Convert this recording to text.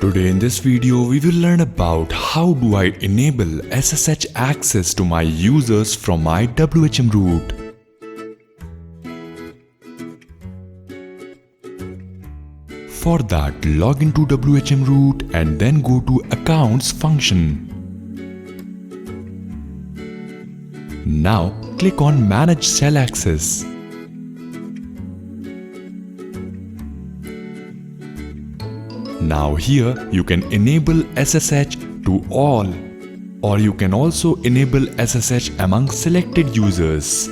Today in this video we will learn about how do I enable SSH access to my users from my WHM root. For that, log into WHM root and then go to accounts function. Now click on manage Shel access. Now here you can enable SSH to all, or you can also enable SSH among selected users.